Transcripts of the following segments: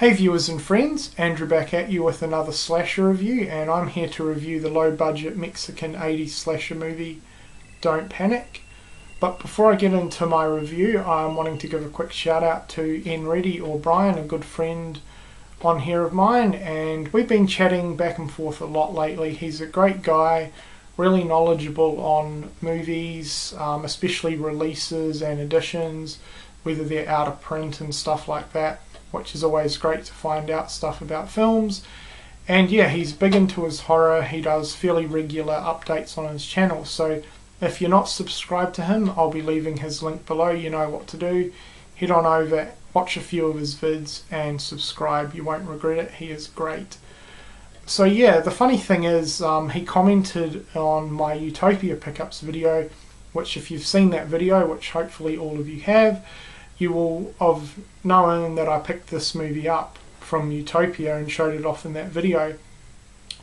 Hey viewers and friends, Andrew back at you with another slasher review, and I'm here to review the low budget Mexican 80s slasher movie Don't Panic. But before I get into my review, I'm wanting to give a quick shout out to Enready or Brian, a good friend on here of mine, and we've been chatting back and forth a lot lately. He's a great guy, really knowledgeable on movies, especially releases and editions, whether they're out of print and stuff like that, which is always great to find out stuff about films. And yeah, he's big into his horror. He does fairly regular updates on his channel, so if you're not subscribed to him, I'll be leaving his link below. You know what to do. Head on over, watch a few of his vids and subscribe. You won't regret it. He is great. So yeah, the funny thing is, he commented on my Utopia pickups video, which if you've seen that video, which hopefully all of you have, you will have known that I picked this movie up from Utopia and showed it off in that video.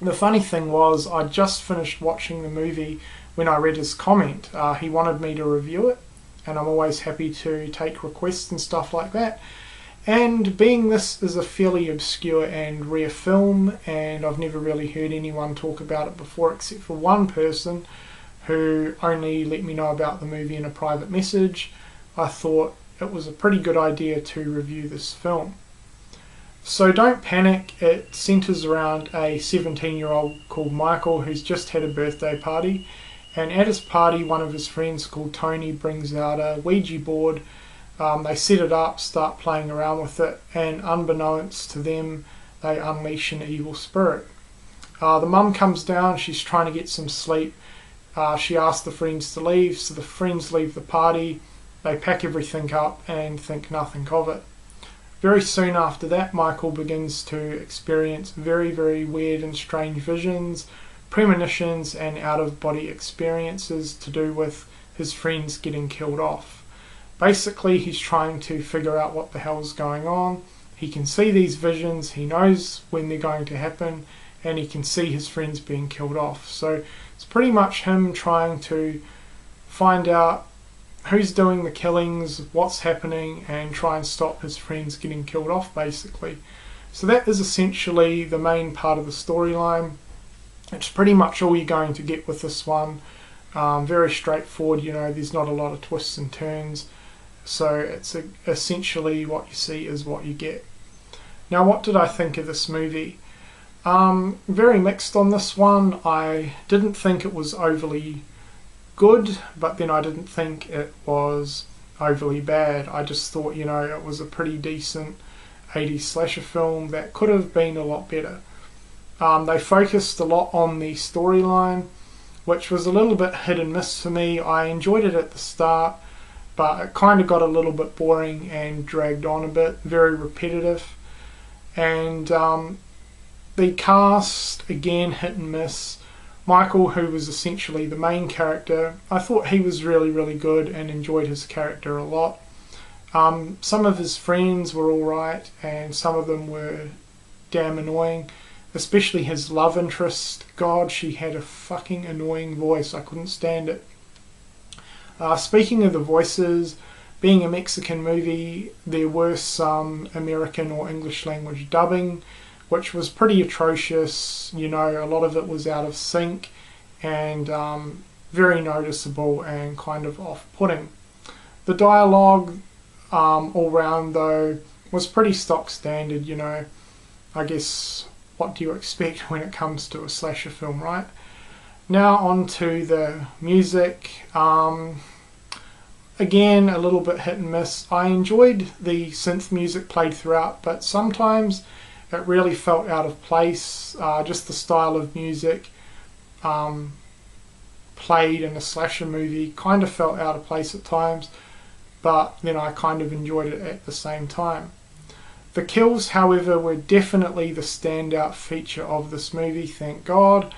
The funny thing was, I just finished watching the movie when I read his comment. He wanted me to review it, and I'm always happy to take requests and stuff like that. And being this is a fairly obscure and rare film, and I've never really heard anyone talk about it before except for one person who only let me know about the movie in a private message, I thought it was a pretty good idea to review this film. So Don't Panic, it centres around a 17-year-old called Michael who's just had a birthday party, and at his party one of his friends called Tony brings out a Ouija board. They set it up, start playing around with it, and unbeknownst to them they unleash an evil spirit. The mum comes down, she's trying to get some sleep. She asks the friends to leave, so the friends leave the party. They pack everything up and think nothing of it. Very soon after that, Michael begins to experience very, very weird and strange visions, premonitions and out-of-body experiences to do with his friends getting killed off. Basically, he's trying to figure out what the hell's going on. He can see these visions, he knows when they're going to happen, and he can see his friends being killed off. So it's pretty much him trying to find out who's doing the killings, what's happening, and try and stop his friends getting killed off, basically. So that is essentially the main part of the storyline. It's pretty much all you're going to get with this one. Very straightforward, you know, there's not a lot of twists and turns. So it's essentially what you see is what you get. Now, what did I think of this movie? Very mixed on this one. I didn't think it was overly good, but then I didn't think it was overly bad. I just thought, you know, it was a pretty decent 80s slasher film that could have been a lot better. They focused a lot on the storyline, which was a little bit hit and miss for me. I enjoyed it at the start, but it kind of got a little bit boring and dragged on a bit, very repetitive. And the cast, again, hit and miss. Michael, who was essentially the main character, I thought he was really, really good and enjoyed his character a lot. Some of his friends were alright, and some of them were damn annoying, especially his love interest. God, she had a fucking annoying voice. I couldn't stand it. Speaking of the voices, being a Mexican movie, there were some American or English language dubbing, which was pretty atrocious. You know, a lot of it was out of sync and very noticeable and kind of off-putting. The dialogue all round though was pretty stock standard, you know. I guess what do you expect when it comes to a slasher film, right? Now on to the music. Again, a little bit hit and miss. I enjoyed the synth music played throughout, but sometimes it really felt out of place. Just the style of music played in a slasher movie kind of felt out of place at times, but then I kind of enjoyed it at the same time. The kills, however, were definitely the standout feature of this movie, thank God,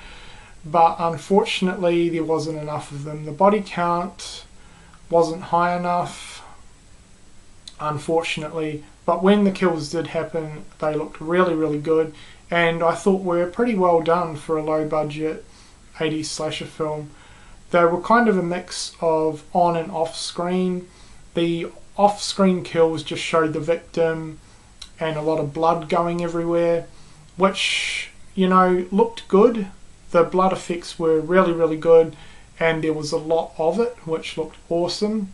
but unfortunately there wasn't enough of them. The body count wasn't high enough, unfortunately. But when the kills did happen, they looked really, really good, and I thought were pretty well done for a low-budget 80s slasher film. They were kind of a mix of on and off-screen. The off-screen kills just showed the victim and a lot of blood going everywhere, which, you know, looked good. The blood effects were really good, and there was a lot of it, which looked awesome.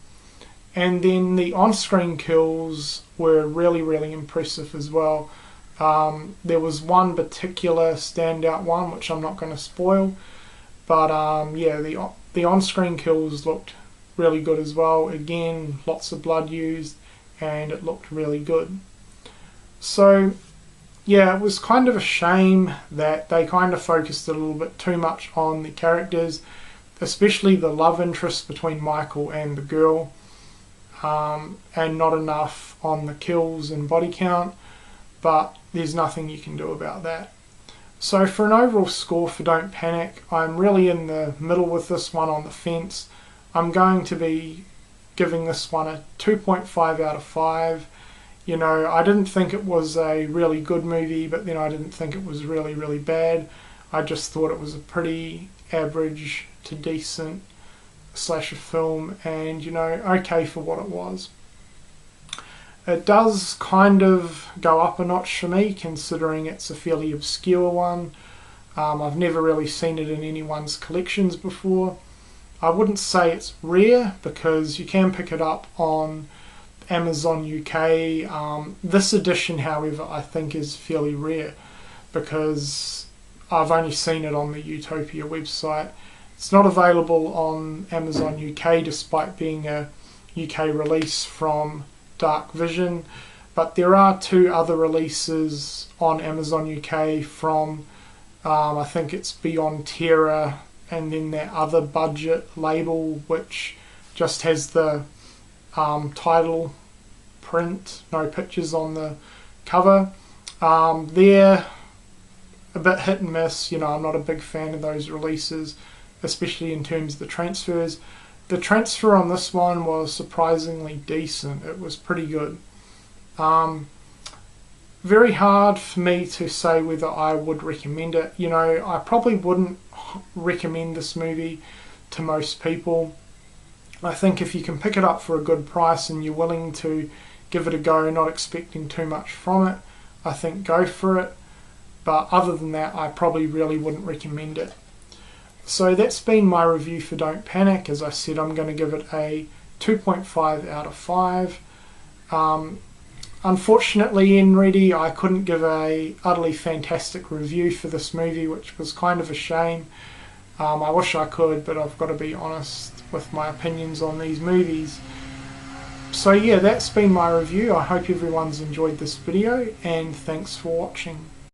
And then the on-screen kills were really impressive as well. There was one particular standout one, which I'm not going to spoil, but yeah, the on-screen kills looked really good as well. Again, lots of blood used, and it looked really good. So yeah, it was kind of a shame that they kind of focused a little bit too much on the characters, especially the love interest between Michael and the girl, and not enough on the kills and body count, but there's nothing you can do about that. So for an overall score for Don't Panic, I'm really in the middle with this one, on the fence. I'm going to be giving this one a 2.5 out of 5. You know, I didn't think it was a really good movie, but then I didn't think it was really bad. I just thought it was a pretty average to decent slasher film, and, you know, okay for what it was. It does kind of go up a notch for me, considering it's a fairly obscure one. I've never really seen it in anyone's collections before. I wouldn't say it's rare, because you can pick it up on Amazon UK. This edition, however, I think is fairly rare, because I've only seen it on the Utopia website. It's not available on Amazon UK, despite being a UK release from Dark Vision, but there are 2 other releases on Amazon UK from I think it's Beyond Terror, and then that other budget label which just has the title print, no pictures on the cover. They're a bit hit and miss. You know, I'm not a big fan of those releases, especially in terms of the transfers. The transfer on this one was surprisingly decent. It was pretty good. Very hard for me to say whether I would recommend it. You know, I probably wouldn't recommend this movie to most people. I think if you can pick it up for a good price and you're willing to give it a go, not expecting too much from it, I think go for it. But other than that, I probably really wouldn't recommend it. So that's been my review for Don't Panic. As I said, I'm going to give it a 2.5 out of 5. Unfortunately, in Ready, I couldn't give a utterly fantastic review for this movie, which was kind of a shame. I wish I could, but I've got to be honest with my opinions on these movies. So yeah, that's been my review. I hope everyone's enjoyed this video, and thanks for watching.